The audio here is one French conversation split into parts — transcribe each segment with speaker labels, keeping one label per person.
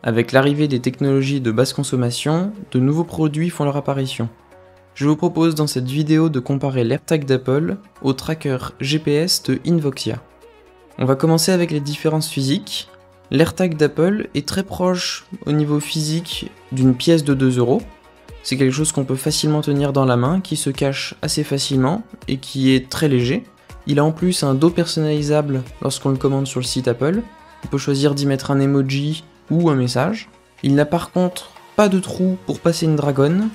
Speaker 1: Avec l'arrivée des technologies de basse consommation, de nouveaux produits font leur apparition. Je vous propose dans cette vidéo de comparer l'AirTag d'Apple au tracker GPS de Invoxia. On va commencer avec les différences physiques. L'AirTag d'Apple est très proche au niveau physique d'une pièce de 2 €. C'est quelque chose qu'on peut facilement tenir dans la main, qui se cache assez facilement et qui est très léger. Il a en plus un dos personnalisable lorsqu'on le commande sur le site Apple. On peut choisir d'y mettre un emoji ou un message. Il n'a par contre pas de trou pour passer une dragonne.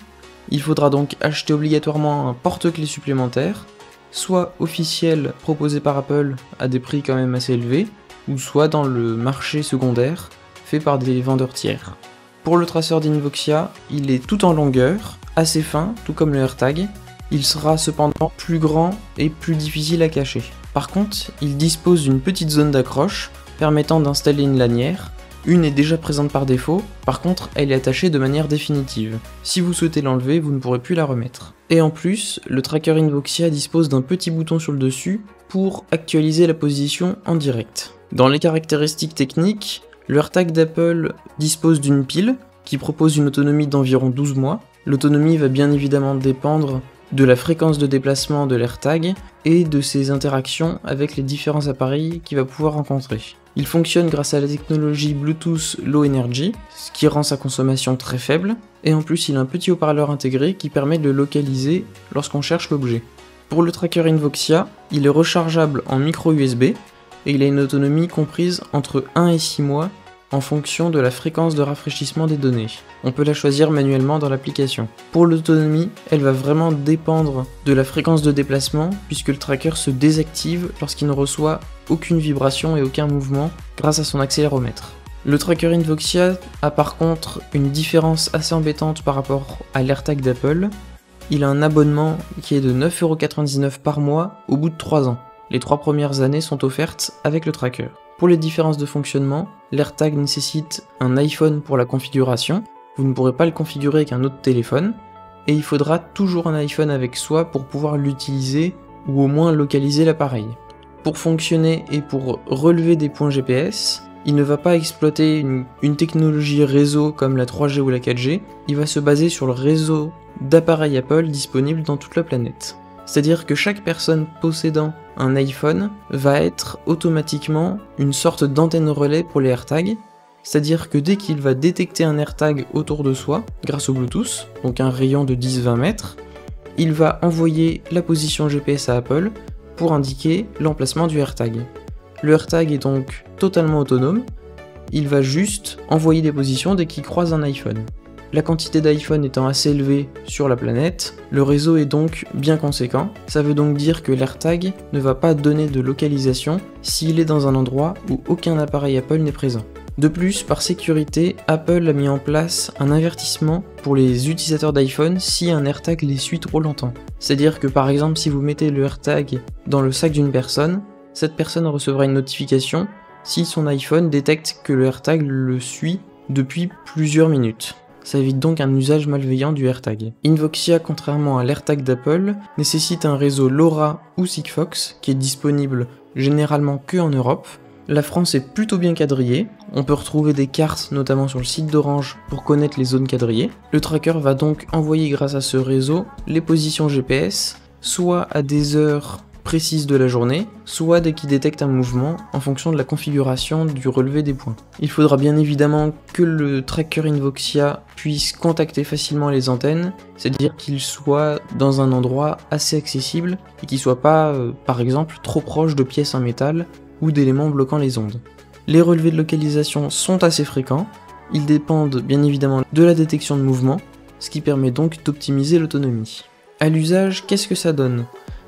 Speaker 1: Il faudra donc acheter obligatoirement un porte-clés supplémentaire, soit officiel proposé par Apple à des prix quand même assez élevés, ou soit dans le marché secondaire fait par des vendeurs tiers. Pour le traceur d'Invoxia, il est tout en longueur, assez fin, tout comme le AirTag. Il sera cependant plus grand et plus difficile à cacher. Par contre, il dispose d'une petite zone d'accroche permettant d'installer une lanière. Une est déjà présente par défaut, par contre elle est attachée de manière définitive. Si vous souhaitez l'enlever, vous ne pourrez plus la remettre. Et en plus, le tracker Invoxia dispose d'un petit bouton sur le dessus pour actualiser la position en direct. Dans les caractéristiques techniques, le AirTag d'Apple dispose d'une pile qui propose une autonomie d'environ 12 mois. L'autonomie va bien évidemment dépendre de la fréquence de déplacement de l'AirTag et de ses interactions avec les différents appareils qu'il va pouvoir rencontrer. Il fonctionne grâce à la technologie Bluetooth Low Energy, ce qui rend sa consommation très faible, et en plus il a un petit haut-parleur intégré qui permet de le localiser lorsqu'on cherche l'objet. Pour le tracker Invoxia, il est rechargeable en micro USB, et il a une autonomie comprise entre 1 et 6 mois en fonction de la fréquence de rafraîchissement des données. On peut la choisir manuellement dans l'application. Pour l'autonomie, elle va vraiment dépendre de la fréquence de déplacement puisque le tracker se désactive lorsqu'il ne reçoit aucune vibration et aucun mouvement grâce à son accéléromètre. Le tracker Invoxia a par contre une différence assez embêtante par rapport à l'AirTag d'Apple. Il a un abonnement qui est de 9,99 € par mois au bout de 3 ans. Les 3 premières années sont offertes avec le tracker. Pour les différences de fonctionnement, l'AirTag nécessite un iPhone pour la configuration, vous ne pourrez pas le configurer avec un autre téléphone, et il faudra toujours un iPhone avec soi pour pouvoir l'utiliser ou au moins localiser l'appareil. Pour fonctionner et pour relever des points GPS, il ne va pas exploiter une technologie réseau comme la 3G ou la 4G, il va se baser sur le réseau d'appareils Apple disponibles dans toute la planète. C'est-à-dire que chaque personne possédant un iPhone va être automatiquement une sorte d'antenne relais pour les AirTags, c'est-à-dire que dès qu'il va détecter un AirTag autour de soi, grâce au Bluetooth, donc un rayon de 10-20 mètres, il va envoyer la position GPS à Apple pour indiquer l'emplacement du AirTag. Le AirTag est donc totalement autonome, il va juste envoyer des positions dès qu'il croise un iPhone. La quantité d'iPhone étant assez élevée sur la planète, le réseau est donc bien conséquent. Ça veut donc dire que l'AirTag ne va pas donner de localisation s'il est dans un endroit où aucun appareil Apple n'est présent. De plus, par sécurité, Apple a mis en place un avertissement pour les utilisateurs d'iPhone si un AirTag les suit trop longtemps. C'est-à-dire que par exemple, si vous mettez le AirTag dans le sac d'une personne, cette personne recevra une notification si son iPhone détecte que le AirTag le suit depuis plusieurs minutes. Ça évite donc un usage malveillant du AirTag. Invoxia, contrairement à l'AirTag d'Apple, nécessite un réseau LoRa ou Sigfox qui est disponible généralement que en Europe. La France est plutôt bien quadrillée, on peut retrouver des cartes notamment sur le site d'Orange pour connaître les zones quadrillées. Le tracker va donc envoyer grâce à ce réseau les positions GPS, soit à des heures précise de la journée, soit dès qu'il détecte un mouvement en fonction de la configuration du relevé des points. Il faudra bien évidemment que le tracker Invoxia puisse contacter facilement les antennes, c'est-à-dire qu'il soit dans un endroit assez accessible et qu'il soit pas, par exemple, trop proche de pièces en métal ou d'éléments bloquant les ondes. Les relevés de localisation sont assez fréquents, ils dépendent bien évidemment de la détection de mouvement, ce qui permet donc d'optimiser l'autonomie. À l'usage, qu'est-ce que ça donne ?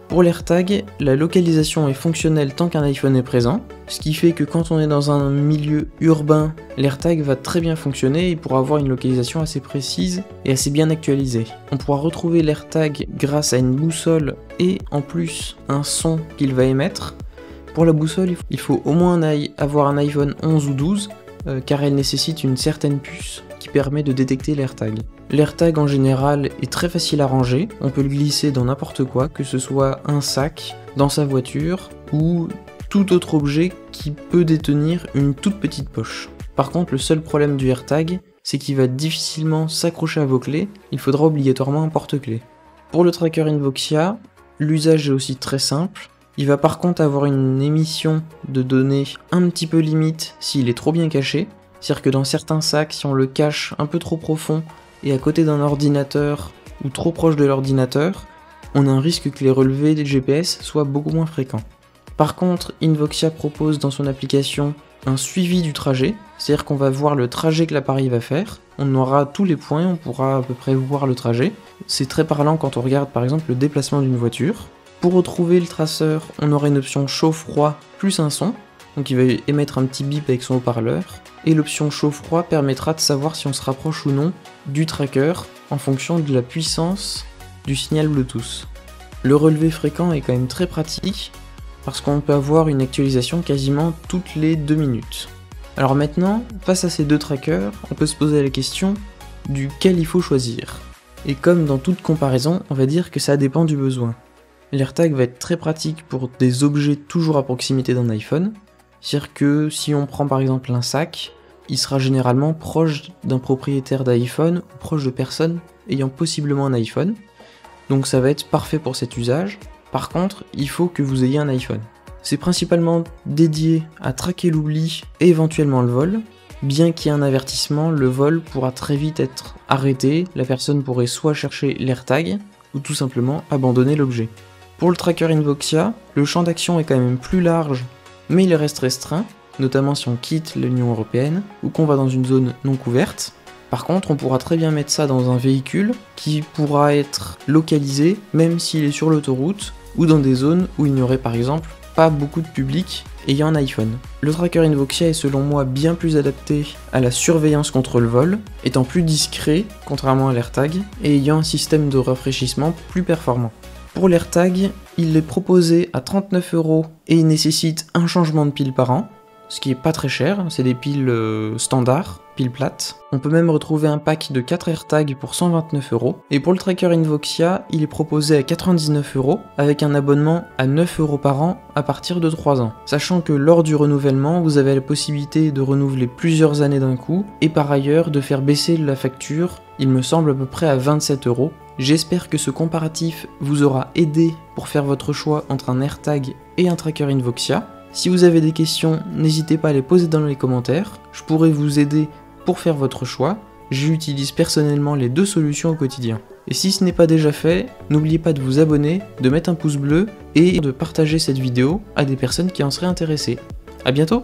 Speaker 1: Pour l'AirTag, la localisation est fonctionnelle tant qu'un iPhone est présent, ce qui fait que quand on est dans un milieu urbain, l'AirTag va très bien fonctionner et pourra avoir une localisation assez précise et assez bien actualisée. On pourra retrouver l'AirTag grâce à une boussole et en plus un son qu'il va émettre. Pour la boussole, il faut au moins avoir un iPhone 11 ou 12 car elle nécessite une certaine puce qui permet de détecter l'AirTag. L'AirTag en général est très facile à ranger, on peut le glisser dans n'importe quoi, que ce soit un sac, dans sa voiture ou tout autre objet qui peut détenir une toute petite poche. Par contre, le seul problème du AirTag, c'est qu'il va difficilement s'accrocher à vos clés, il faudra obligatoirement un porte-clés. Pour le tracker Invoxia, l'usage est aussi très simple. Il va par contre avoir une émission de données un petit peu limite s'il est trop bien caché. C'est-à-dire que dans certains sacs, si on le cache un peu trop profond et à côté d'un ordinateur ou trop proche de l'ordinateur, on a un risque que les relevés des GPS soient beaucoup moins fréquents. Par contre, Invoxia propose dans son application un suivi du trajet, c'est-à-dire qu'on va voir le trajet que l'appareil va faire, on aura tous les points, on pourra à peu près voir le trajet. C'est très parlant quand on regarde par exemple le déplacement d'une voiture. Pour retrouver le traceur, on aura une option chaud-froid plus un son, donc il va émettre un petit bip avec son haut-parleur, et l'option chaud-froid permettra de savoir si on se rapproche ou non du tracker en fonction de la puissance du signal Bluetooth. Le relevé fréquent est quand même très pratique, parce qu'on peut avoir une actualisation quasiment toutes les 2 minutes. Alors maintenant, face à ces deux trackers, on peut se poser la question duquel il faut choisir. Et comme dans toute comparaison, on va dire que ça dépend du besoin. L'AirTag va être très pratique pour des objets toujours à proximité d'un iPhone, c'est-à-dire que si on prend par exemple un sac, il sera généralement proche d'un propriétaire d'iPhone ou proche de personnes ayant possiblement un iPhone, donc ça va être parfait pour cet usage. Par contre, il faut que vous ayez un iPhone. C'est principalement dédié à traquer l'oubli et éventuellement le vol. Bien qu'il y ait un avertissement, le vol pourra très vite être arrêté, la personne pourrait soit chercher l'AirTag ou tout simplement abandonner l'objet. Pour le tracker Invoxia, le champ d'action est quand même plus large, mais il reste restreint, notamment si on quitte l'Union Européenne ou qu'on va dans une zone non couverte. Par contre, on pourra très bien mettre ça dans un véhicule qui pourra être localisé même s'il est sur l'autoroute ou dans des zones où il n'y aurait par exemple pas beaucoup de public ayant un iPhone. Le tracker Invoxia est selon moi bien plus adapté à la surveillance contre le vol, étant plus discret contrairement à l'AirTag et ayant un système de rafraîchissement plus performant. Pour l'AirTag, il est proposé à 39 € et il nécessite un changement de pile par an, ce qui est pas très cher, c'est des piles standards, piles plates. On peut même retrouver un pack de 4 AirTags pour 129 €. Et pour le tracker Invoxia, il est proposé à 99 € avec un abonnement à 9 € par an à partir de 3 ans. Sachant que lors du renouvellement, vous avez la possibilité de renouveler plusieurs années d'un coup et par ailleurs de faire baisser la facture, il me semble à peu près à 27 €. J'espère que ce comparatif vous aura aidé pour faire votre choix entre un AirTag et un tracker Invoxia. Si vous avez des questions, n'hésitez pas à les poser dans les commentaires, je pourrai vous aider pour faire votre choix. J'utilise personnellement les deux solutions au quotidien. Et si ce n'est pas déjà fait, n'oubliez pas de vous abonner, de mettre un pouce bleu et de partager cette vidéo à des personnes qui en seraient intéressées. A bientôt!